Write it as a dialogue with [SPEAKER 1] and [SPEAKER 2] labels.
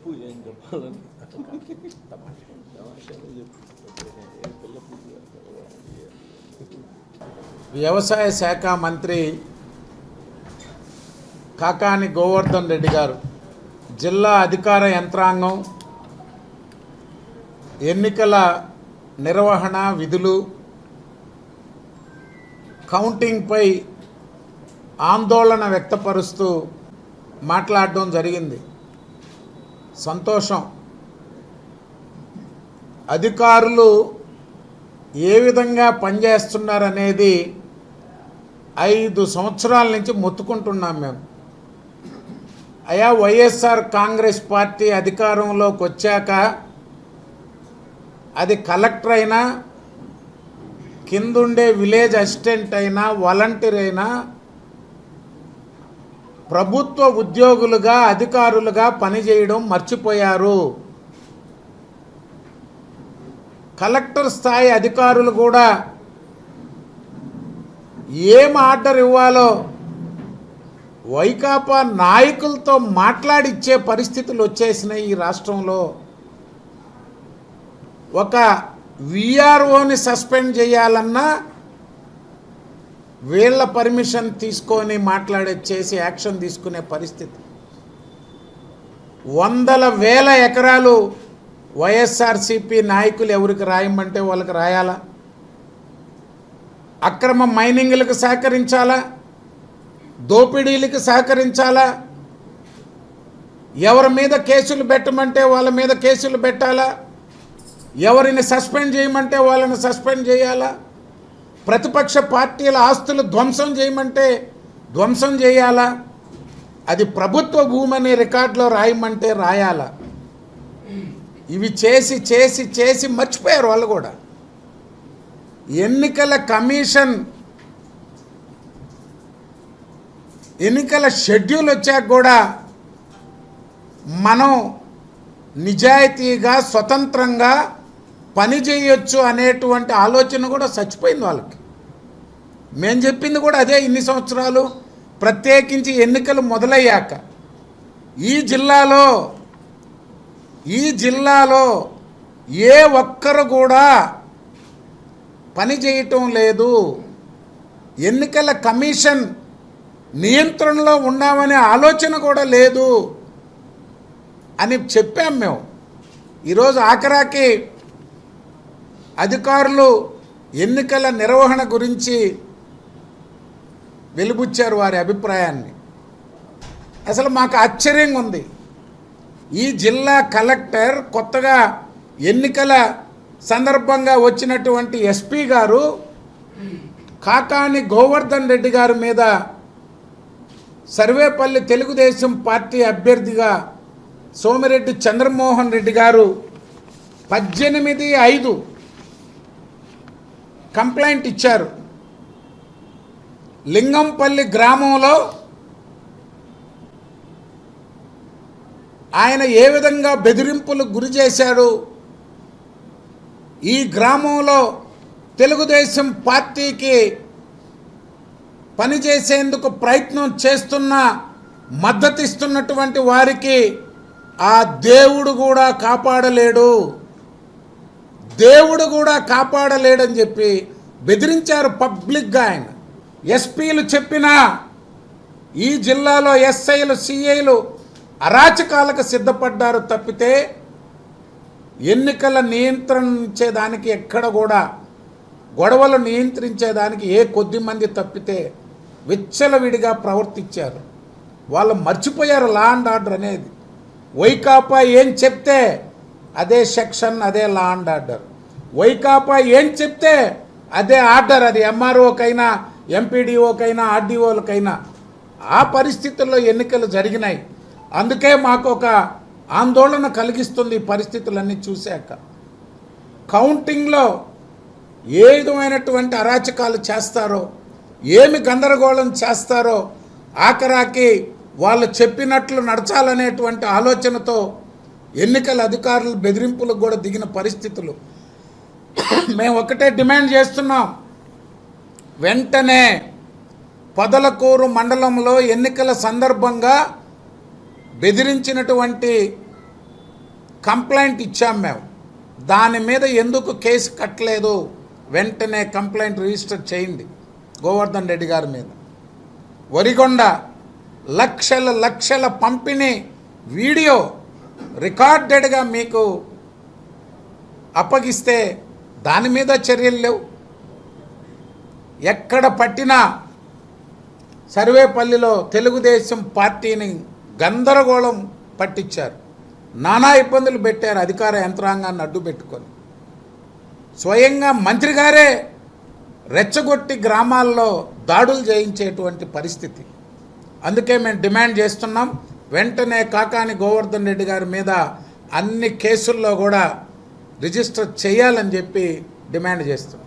[SPEAKER 1] చెప్పు ఏం చెప్పాలని
[SPEAKER 2] వ్యవసాయ శాఖ మంత్రి కాకాని గోవర్ధన్ రెడ్డి గారు జిల్లా అధికార యంత్రాంగం ఎన్నికల నిర్వహణ విధులు కౌంటింగ్పై ఆందోళన వ్యక్తపరుస్తూ మాట్లాడడం జరిగింది. సంతోషం. అధికారులు ఏ విధంగా పనిచేస్తున్నారనేది 5 సంవత్సరాల నుంచి మొత్తుకుంటున్నాం మేము. అయా వైఎస్ఆర్ కాంగ్రెస్ పార్టీ అధికారంలోకి వచ్చాక అది కలెక్టర్ అయినా, కిందుండే విలేజ్ అసిస్టెంట్ అయినా, వాలంటీర్ అయినా ప్రభుత్వ ఉద్యోగులుగా అధికారులుగా పనిచేయడం మర్చిపోయారు. కలెక్టర్ స్థాయి అధికారులు కూడా ఏం ఆర్డర్ ఇవ్వాలో వైకాపా నాయకులతో మాట్లాడిచ్చే పరిస్థితులు వచ్చేసినాయి. ఈ రాష్ట్రంలో ఒక విఆర్ఓని సస్పెండ్ చేయాలన్నా వీళ్ళ పర్మిషన్ తీసుకొని చేసి యాక్షన్ తీసుకునే పరిస్థితి. వందల వేల ఎకరాలు వైఎస్ఆర్సీపీ నాయకులు ఎవరికి రాయమంటే వాళ్ళకి రాయాలా? అక్రమ మైనింగ్లకు సహకరించాలా? దోపిడీలకు సహకరించాలా? ఎవరి మీద కేసులు పెట్టమంటే వాళ్ళ మీద కేసులు పెట్టాలా? ఎవరిని సస్పెండ్ చేయమంటే వాళ్ళని సస్పెండ్ చేయాలా? ప్రతిపక్ష పార్టీల ఆస్తులు ధ్వంసం చేయమంటే ధ్వంసం చేయాలా? అది ప్రభుత్వ భూమని రికార్డులో రాయమంటే రాయాలా? ఇవి చేసి చేసి చేసి మర్చిపోయారు వాళ్ళు కూడా. ఎన్నికల కమిషన్ ఎన్నికల షెడ్యూల్ వచ్చాక కూడా మనం నిజాయితీగా స్వతంత్రంగా పని చేయొచ్చు అనేటువంటి ఆలోచన కూడా చచ్చిపోయింది వాళ్ళకి. మేము చెప్పింది కూడా అదే. ఇన్ని సంవత్సరాలు ప్రత్యేకించి ఎన్నికలు మొదలయ్యాక ఈ జిల్లాలో ఏ ఒక్కరు కూడా పని చేయటం లేదు. ఎన్నికల కమిషన్ నియంత్రణలో ఉన్నామనే ఆలోచన కూడా లేదు అని చెప్పాం మేము. ఈరోజు ఆఖరాకి అధికారులు ఎన్నికల నిర్వహణ గురించి వెలుబుచ్చారు వారి అభిప్రాయాన్ని. అసలు మాకు ఆశ్చర్యంగా ఉంది. ఈ జిల్లా కలెక్టర్ కొత్తగా ఎన్నికల సందర్భంగా వచ్చినటువంటి ఎస్పీ గారు కాకాని గోవర్ధన్ రెడ్డి గారి మీద సర్వేపల్లి తెలుగుదేశం పార్టీ అభ్యర్థిగా సోమిరెడ్డి చంద్రమోహన్ రెడ్డి గారు 18/5 కంప్లైంట్ ఇచ్చారు. లింగంపల్లి గ్రామంలో ఆయన ఏ విధంగా బెదిరింపులకు గురి చేశాడు, ఈ గ్రామంలో తెలుగుదేశం పార్టీకి పనిచేసేందుకు ప్రయత్నం చేస్తున్న మద్దతిస్తున్నటువంటి వారికి ఆ దేవుడు కూడా కాపాడలేడని చెప్పి బెదిరించారు పబ్లిక్గా. ఆయన ఎస్పీలు చెప్పినా ఈ జిల్లాలో ఎస్ఐలు సిఐలు అరాచకాలకు సిద్ధపడ్డారు తప్పితే ఎన్నికల నియంత్రించేదానికి ఎక్కడ కూడా గొడవలు నియంత్రించేదానికి ఏ కొద్ది మంది తప్పితే విచ్చలవిడిగా ప్రవర్తించారు. వాళ్ళు మర్చిపోయారు లా అండ్ ఆర్డర్ అనేది. వైకాపా ఏం చెప్తే అదే సెక్షన్, అదే లా అండ్ ఆర్డర్. వైకాపా ఏం చెప్తే అదే ఆర్డర్. అది ఎంఆర్ఓకైనా, ఎంపీడీఓకైనా, ఆర్డీఓలకైనా. ఆ పరిస్థితుల్లో ఎన్నికలు జరిగినాయి. అందుకే మాకు ఒక ఆందోళన కలిగిస్తుంది ఈ పరిస్థితులన్నీ చూశాక. కౌంటింగ్లో ఏ విధమైనటువంటి అరాచకాలు చేస్తారో, ఏమి గందరగోళం చేస్తారో, ఆఖరాకి వాళ్ళు చెప్పినట్లు నడచాలనేటువంటి ఆలోచనతో ఎన్నికల అధికారులు బెదిరింపులకు కూడా దిగిన పరిస్థితులు. మేము ఒకటే డిమాండ్ చేస్తున్నాం, వెంటనే పొదలకూరు మండలంలో ఎన్నికల సందర్భంగా బెదిరించినటువంటి కంప్లైంట్ ఇచ్చాం మేము. దాని మీద ఎందుకు కేసు కట్టలేదు, వెంటనే కంప్లైంట్ రిజిస్టర్ చేయండి గోవర్ధన్ రెడ్డి గారి మీద. వరిగొండ లక్షల లక్షల పంపిణీ వీడియో రికార్డెడ్గా మీకు అప్పగిస్తే దాని మీద చర్యలు లేవు. ఎక్కడ పట్టినా సర్వేపల్లిలో తెలుగుదేశం పార్టీని గందరగోళం పట్టించారు, నానా ఇబ్బందులు పెట్టారు అధికార యంత్రాంగాన్ని అడ్డు పెట్టుకొని. స్వయంగా మంత్రి గారే రెచ్చగొట్టి గ్రామాల్లో దాడులు చేయించేటువంటి పరిస్థితి. అందుకే మేము డిమాండ్ చేస్తున్నాం, వెంటనే కాకాని గోవర్ధన్ రెడ్డి గారి మీద అన్ని కేసుల్లో కూడా రిజిస్టర్ చేయాలని చెప్పి డిమాండ్ చేస్తున్నాం.